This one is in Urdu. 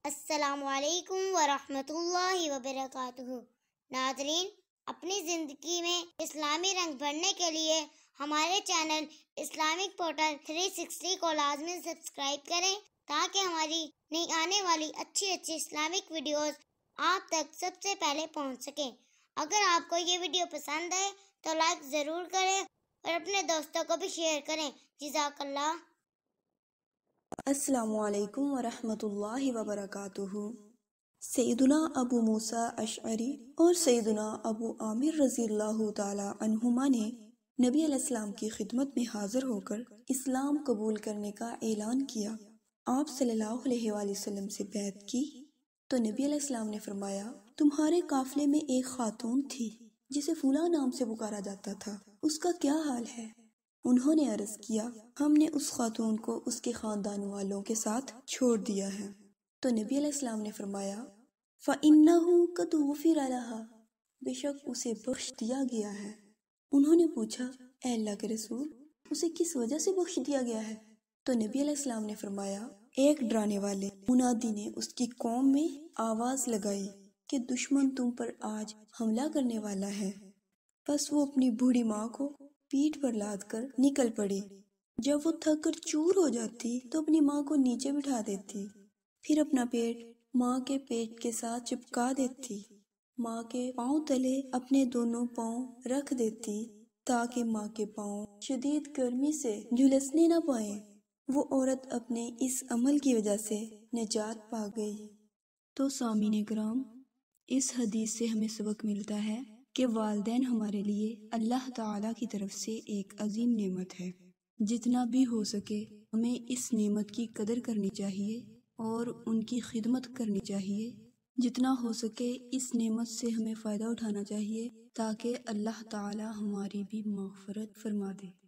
السلام علیکم ورحمۃ اللہ وبرکاتہ۔ ناظرین، اپنی زندگی میں اسلامی رنگ بھرنے کے لیے ہمارے چینل اسلامک پورٹل 360 کو لازمی سبسکرائب کریں تاکہ ہماری نئی آنے والی اچھی اسلامک ویڈیوز آپ تک سب سے پہلے پہنچ سکیں۔ اگر آپ کو یہ ویڈیو پسند آئے تو لائک ضرور کریں اور اپنے دوستوں کو بھی شیئر کریں۔ جزاک اللہ۔ السلام علیکم ورحمۃ اللہ وبرکاتہ۔ سیدنا ابو موسیٰ اشعری اور سیدنا ابو عامر رضی اللہ تعالی عنہما نے نبی علیہ السلام کی خدمت میں حاضر ہو کر اسلام قبول کرنے کا اعلان کیا۔ آپ صلی اللہ علیہ وآلہ وسلم سے بیعت کی تو نبی علیہ السلام نے فرمایا، تمہارے قافلے میں ایک خاتون تھی جسے فلاں نام سے پکارا جاتا تھا، اس کا کیا حال ہے؟ انہوں نے عرض کیا، ہم نے اس خاتون کو اس کے خاندان والوں کے ساتھ چھوڑ دیا ہے۔ تو نبی علیہ السلام نے فرمایا، فَإِنَّهُ قَدْ غُفِرَ لَهَا، بے شک اسے بخش دیا گیا ہے۔ انہوں نے پوچھا، اے اللہ کے رسول، اسے کس وجہ سے بخش دیا گیا ہے؟ تو نبی علیہ السلام نے فرمایا، ایک ڈرانے والے منادی نے اس کی قوم میں آواز لگائی کہ دشمن تم پر آج حملہ کرنے والا ہے۔ پس وہ اپنی بوڑھی ماں کو پیٹھ پر لاد کر نکل پڑی۔ جب وہ تھک کر چور ہو جاتی تو اپنی ماں کو نیچے بٹھا دیتی، پھر اپنا پیٹ ماں کے پیٹ کے ساتھ چپکا دیتی، ماں کے پاؤں تلے اپنے دونوں پاؤں رکھ دیتی تاکہ ماں کے پاؤں شدید گرمی سے جھلسنے نہ پائیں۔ وہ عورت اپنے اس عمل کی وجہ سے نجات پا گئی۔ تو سامعین کرام، اس حدیث سے ہمیں سبق ملتا ہے کہ والدین ہمارے لیے اللہ تعالیٰ کی طرف سے ایک عظیم نعمت ہے۔ جتنا بھی ہو سکے ہمیں اس نعمت کی قدر کرنی چاہیے اور ان کی خدمت کرنی چاہیے۔ جتنا ہو سکے اس نعمت سے ہمیں فائدہ اٹھانا چاہیے تاکہ اللہ تعالیٰ ہماری بھی مغفرت فرما دے۔